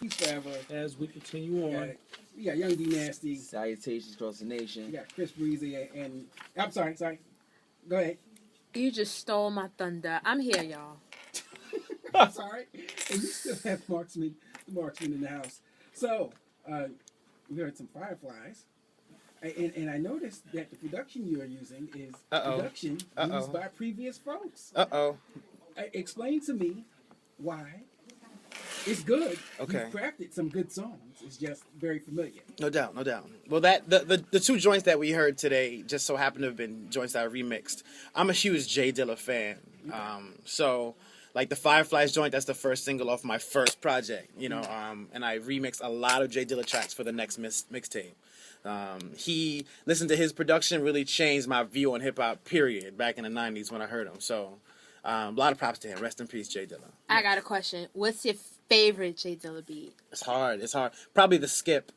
Peace forever. As we continue on. We got Young D Nasty. Salutations across the nation. We got Chris Breezy and I'm sorry. Go ahead. You just stole my thunder. I'm here, y'all. Sorry. And you still have the marksman in the house. So, we heard some Fireflies. And I noticed that the production you are using is production used by previous folks. Explain to me why it's good. Okay. You've crafted some good songs. It's just very familiar. No doubt. Well, the two joints that we heard today just so happen to have been joints that I remixed. I'm a huge Jay Dilla fan. So, like the Fireflies joint, that's the first single off my first project, and I remixed a lot of Jay Dilla tracks for the next mixtape. He listened to his production, really changed my view on hip hop, period, back in the 90s when I heard him. So, a lot of props to him. Rest in peace, Jay Dilla. I got a question. What's your favorite Jay Dilla beat? It's hard. Probably the skip.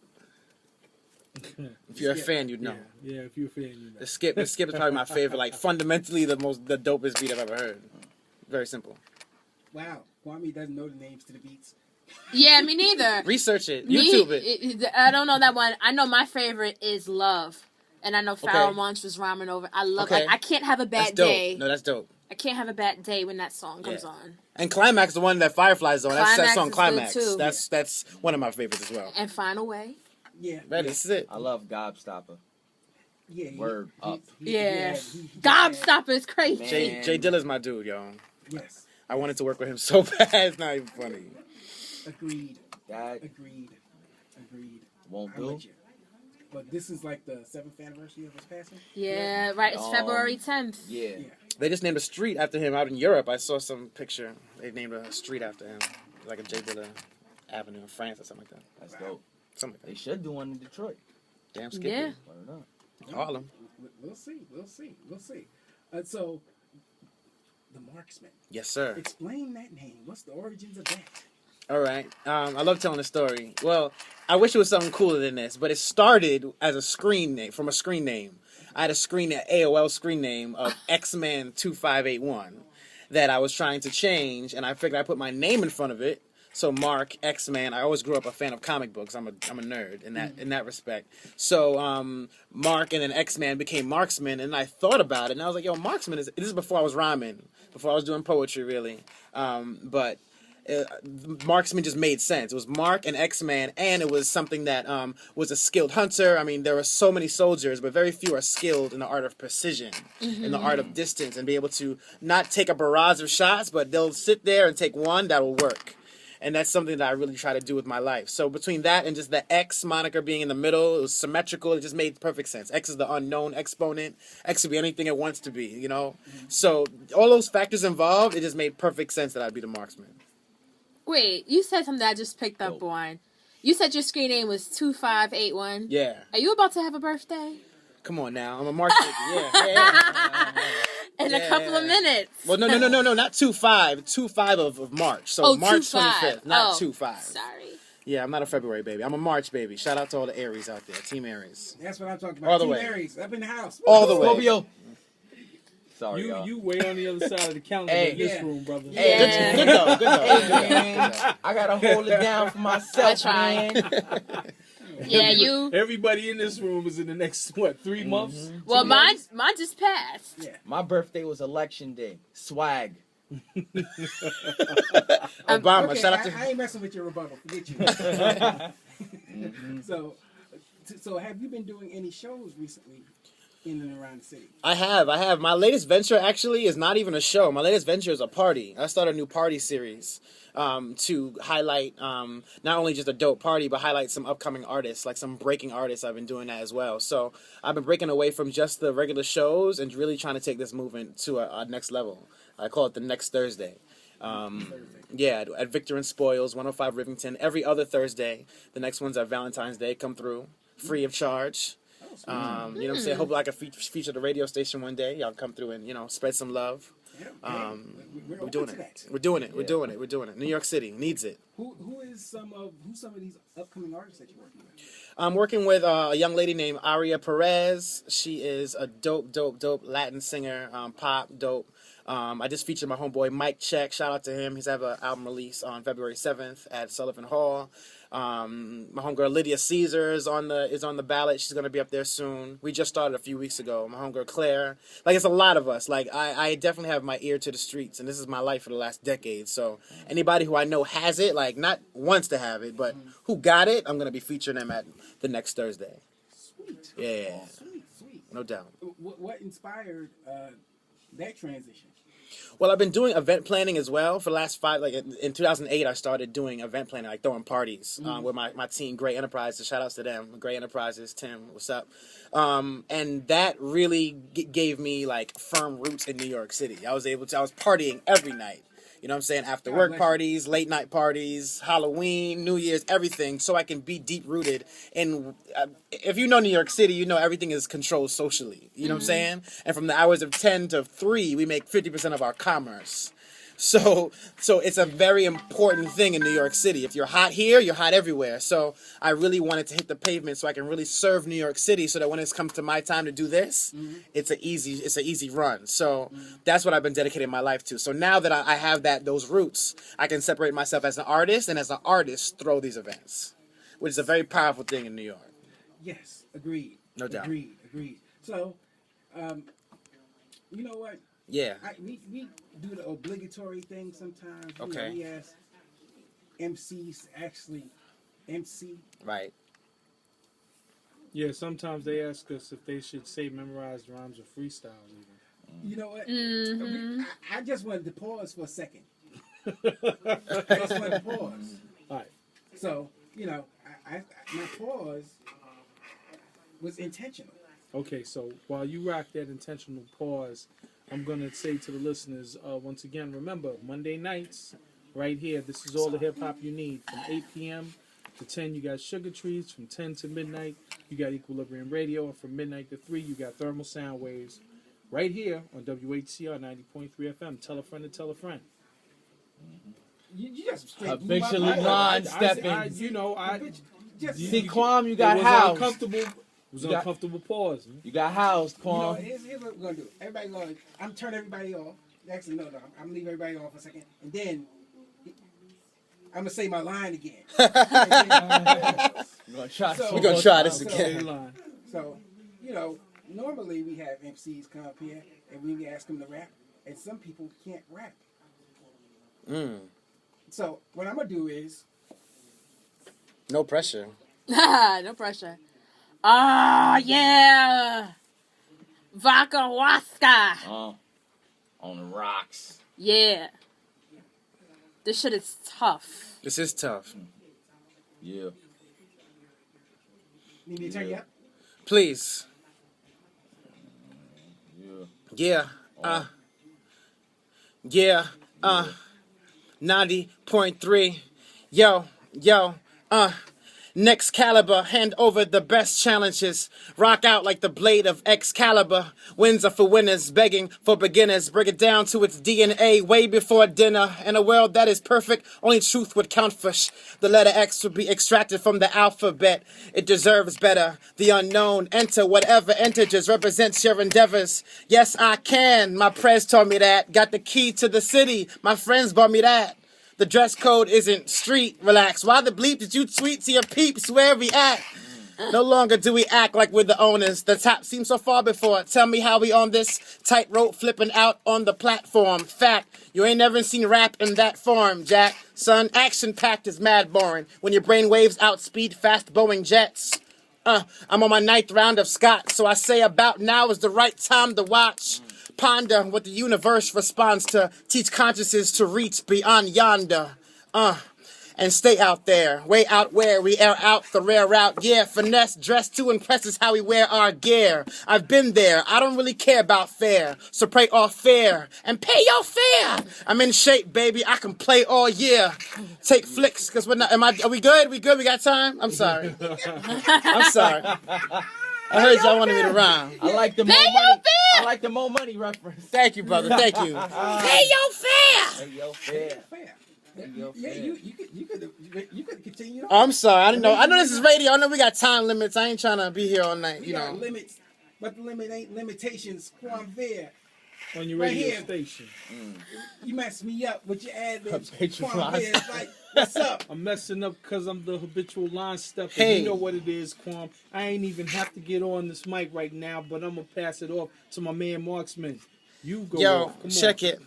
If you're a fan, you'd know. Yeah, if you're a fan, you know. The skip is probably my favorite. Like fundamentally, the dopest beat I've ever heard. Very simple. Wow, Kwame doesn't know the names to the beats. Yeah, me neither. Research it. YouTube it. I don't know that one. I know my favorite is Love. And I know Pharoah Monch was rhyming over. I love it. I can't have a bad day. No, that's dope. I can't have a bad day when that song comes on. And Climax, the one that Fireflies on. That's that song Climax. Too. That's one of my favorites as well. And Final Way. Yeah. This is it. I love Gobstopper. Yeah. Word up. Gobstopper is crazy. Jay Dilla's my dude, yo. Yes. I wanted to work with him so bad. It's not even funny. Agreed. That Agreed. won't do. But this is like the 7th anniversary of his passing? Yeah, right. It's February 10th. Yeah. They just named a street after him out in Europe. I saw some picture. They named a street after him. Like a Jay Dilla Avenue in France or something like that. That's dope. Something like that. They should do one in Detroit. Damn Skippy. Yeah. Harlem. We'll see. So, the Marksman. Yes, sir. Explain that name. What's the origins of that? All right. I love telling the story. Well, I wish it was something cooler than this, but it started as a screen name, from a screen name. I had a AOL screen name of X-Man 2581 that I was trying to change, and I figured I'd put my name in front of it. So Mark, X-Man. I always grew up a fan of comic books. I'm a nerd in that respect. So Mark and then X-Man became Marksman, and I thought about it, and I was like, yo, Marksman this is before I was rhyming, before I was doing poetry, really. But Marksman just made sense. It was Mark and X-Man, and it was something that was a skilled hunter. I mean, there were so many soldiers, but very few are skilled in the art of precision, in the art of distance, and be able to not take a barrage of shots, but they'll sit there and take one that will work. And that's something that I really try to do with my life. So between that and just the X moniker being in the middle, it was symmetrical. It just made perfect sense. X is the unknown exponent. X could be anything it wants to be, So all those factors involved, it just made perfect sense that I'd be the Marksman. Wait, you said something that I just picked up on. You said your screen name was 2581. Yeah. Are you about to have a birthday? Come on now. I'm a March baby. Yeah. In a couple of minutes. Well, no, not 2-5. 2-5 of March. So March 25th, not 2-5. Sorry. Yeah, I'm not a February baby. I'm a March baby. Shout out to all the Aries out there. Team Aries. That's what I'm talking about. All the Team way. Aries, up in the house. All the way. Scorpio. Sorry, You way on the other side of the calendar in this room, brother. Yeah. Good though. Man, I gotta hold it down for myself, man. Yeah, you. Everybody in this room is in the next 3 months. Well, mine just passed. Yeah. My birthday was election day. Swag. Obama. Okay, Shout out to. I ain't messing with your rebuttal. Forget you. So have you been doing any shows recently in and around the city? I have. My latest venture actually is not even a show. My latest venture is a party. I started a new party series to highlight not only just a dope party, but highlight some upcoming artists, like some breaking artists. I've been doing that as well. So I've been breaking away from just the regular shows and really trying to take this movement to a next level. I call it the Next Thursday. Yeah, at Victor and Spoils, 105 Rivington, every other Thursday. The next one's at Valentine's Day. Come through, free of charge. You know what I'm saying? Hope I can feature the radio station one day. Y'all come through and spread some love. We're doing it. We're doing it. New York City needs it. Who's some of these upcoming artists that you're working with? I'm working with a young lady named Aria Perez. She is a dope Latin singer, pop, dope. I just featured my homeboy Mike Check. Shout out to him. He's have an album release on February 7th at Sullivan Hall. My homegirl Lydia Caesar is on the ballot. She's gonna be up there soon. We just started a few weeks ago. My homegirl Claire. Like, it's a lot of us. Like, I definitely have my ear to the streets, and this is my life for the last decade. So anybody who I know has it, like, not wants to have it, but who got it, I'm gonna be featuring them at the next Thursday. Sweet. Yeah. Sweet. No doubt. What inspired that transition? Well, I've been doing event planning as well for the last in 2008, I started doing event planning, like throwing parties with my team, Gray Enterprises. Shout outs to them. Gray Enterprises, Tim, what's up? And that really gave me like firm roots in New York City. I was partying every night. You know what I'm saying? After work parties, late night parties, Halloween, New Year's, everything, so I can be deep rooted. And if you know New York City, you know everything is controlled socially. You know what I'm saying? And from the hours of 10 to 3, we make 50% of our commerce. So it's a very important thing in New York City. If you're hot here, you're hot everywhere. So I really wanted to hit the pavement so I can really serve New York City, so that when it comes to my time to do this, it's an easy run. So that's what I've been dedicating my life to. So now that I have those roots, I can separate myself as an artist, and as an artist throw these events, which is a very powerful thing in New York. Yes, agreed. No doubt. Agreed. So, you know what? Yeah. We do the obligatory thing sometimes. Okay. We ask MCs to actually MC. Right. Yeah, sometimes they ask us if they should say memorized rhymes or freestyles even. You know what? Mm-hmm. I just wanted to pause for a second. I just wanted to pause. All right. So, you know, I my pause was intentional. Okay, so while you rock that intentional pause, I'm going to say to the listeners, once again, remember, Monday nights, right here, this is all the hip-hop you need. From 8 p.m. to 10, you got Sugar Trees. From 10 to midnight, you got Equilibrium Radio. And from midnight to 3, you got Thermal Sound Waves. Right here on WHCR 90.3 FM. Tell a friend to tell a friend. You just straight blew my Habitually mind. non-stepping. See, Kwame, you got housed. It was an uncomfortable pause. You got housed, You know, Kwame. here's what we're gonna do. Everybody going. I'm turning everybody off. Actually, no. I'm leaving everybody off for a second, and then I'm gonna say my line again. We're gonna try this again. So, you know, normally we have MCs come up here and we ask them to rap, and some people can't rap. So what I'm gonna do is No pressure. No pressure. Oh, yeah. Vodka Waska. On the rocks. Yeah. This shit is tough. This is tough. Yeah. need me to turn you up. Please. Yeah. Yeah. 90.3. Yo. Next caliber, hand over the best challenges. Rock out like the blade of Excalibur. Wins are for winners, begging for beginners. Break it down to its DNA way before dinner. In a world that is perfect, only truth would count for The letter X would be extracted from the alphabet. It deserves better. The unknown, enter whatever integers represents your endeavors. Yes, I can. My prez told me that. Got the key to the city. My friends bought me that. The dress code isn't street, relax. Why the bleep did you tweet to your peeps where we at? No longer do we act like we're the owners. The top seems so far before. Tell me how we on this tightrope flipping out on the platform. Fact, you ain't never seen rap in that form, Jack. Son, action-packed is mad boring. When your brain waves outspeed fast Boeing jets. I'm on my 9th round of Scott, so I say about now is the right time to watch. Ponder what the universe responds to. Teach consciousness to reach beyond yonder. And stay out there. Way out where we air out the rare route. Yeah, finesse, dress to impress is how we wear our gear. I've been there. I don't really care about fair. So pray all fair and pay your fare. I'm in shape, baby. I can play all year. Take flicks, because we're not. Are we good? We good? We got time? I'm sorry. I'm sorry. I heard y'all wanted me to rhyme. I like the more money. I like the more money reference. Thank you, brother. Thank you. Pay your fare. Hey, yo, fair. Fair. Hey, yo, Yeah, fair. you could continue. On. Oh, I'm sorry. I didn't know. I know this is radio. I know we got time limits. I ain't trying to be here all night. We You got know. limits, but the limit ain't limitations. Quan Fair. on your Right radio here. station. You messed me up with your ad libs. Habitual Quan line is like, what's up? I'm messing up because I'm the habitual line stepper. Hey. You know what it is, Quam. I ain't even have to get on this mic right now, but I'm going to pass it off to my man MarXman. You go Yo, off. Come check on. it.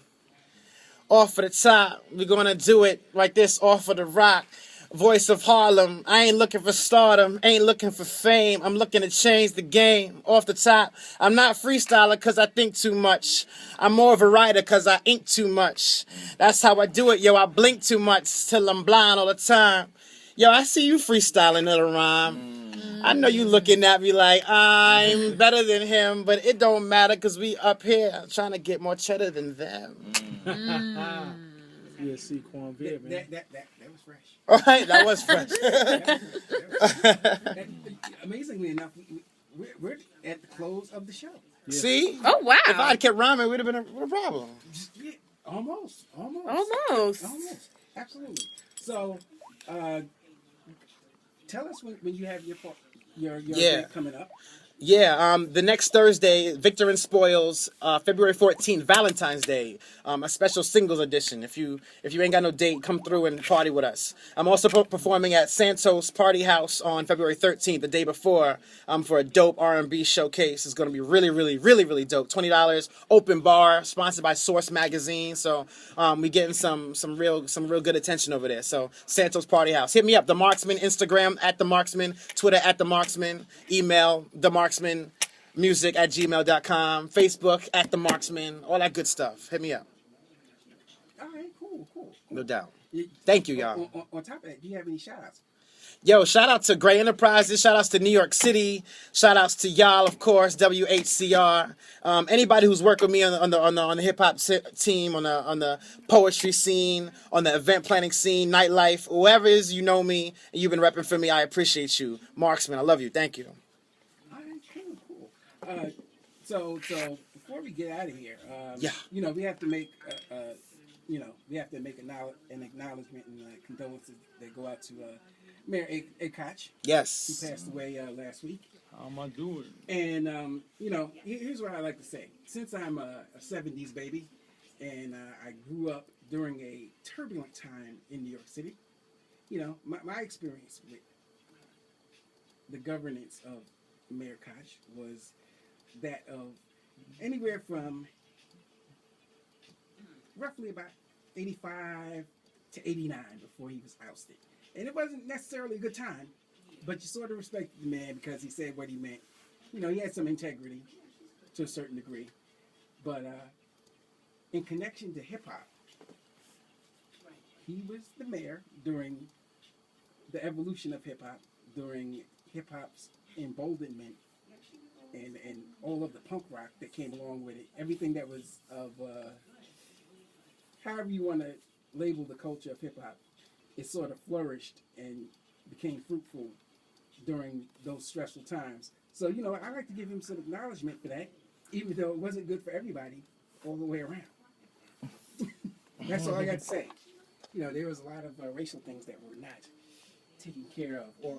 Off of the top, we're gonna do it like this off of the rock. Voice of Harlem, I ain't looking for stardom, ain't looking for fame. I'm looking to change the game. Off the top, I'm not freestyler cause I think too much. I'm more of a writer cause I ink too much. That's how I do it, yo, I blink too much till I'm blind all the time. Yo, I see you freestyling little rhyme. I know you looking at me like I'm better than him, but it don't matter because we up here trying to get more cheddar than them. Yeah, see, Quam Beer, man. That was fresh. All right, that was fresh. Amazingly enough, we're at the close of the show. Yeah. See? Oh wow! If I had kept rhyming, it would have been a problem. Yeah, almost. Almost. Absolutely. So, tell us when you have your event coming up. Yeah, the next Thursday, Victor and Spoils, February 14th, Valentine's Day, a special singles edition. If you ain't got no date, come through and party with us. I'm also performing at Santos Party House on February 13th, the day before, for a dope R&B showcase. It's gonna be really, really, really, really dope. $20, open bar, sponsored by Source Magazine. So we getting some real good attention over there. So Santos Party House, hit me up. The MarXman, Instagram at the MarXman, Twitter at the MarXman, email the MarXman music@gmail.com, Facebook at the MarXman, all that good stuff. Hit me up. All right, cool. No doubt. Thank you, y'all. On top of that, do you have any shout outs? Yo, shout out to Gray Enterprises, shout outs to New York City, shout outs to y'all, of course, WHCR. Anybody who's worked with me on the hip hop team, on the poetry scene, on the event planning scene, nightlife, whoever it is, you know me, and you've been repping for me. I appreciate you. MarXman, I love you. Thank you. So before we get out of here, we have to make an acknowledgement and condolences that go out to Mayor Akach. Yes. Who passed away last week. How am I doing? And here's what I like to say. Since I'm a 70s baby, and I grew up during a turbulent time in New York City, my experience with the governance of Mayor Koch was that of anywhere from roughly about 85 to 89 before he was ousted. And it wasn't necessarily a good time, but you sort of respected the man because he said what he meant. He had some integrity to a certain degree. But in connection to hip-hop, he was the mayor during the evolution of hip-hop, during hip-hop's emboldenment, and all of the punk rock that came along with it. Everything that was of, however you want to label the culture of hip-hop, it sort of flourished and became fruitful during those stressful times. So, I like to give him some acknowledgement for that, even though it wasn't good for everybody all the way around. That's all I got to say. There was a lot of racial things that were not taken care of, or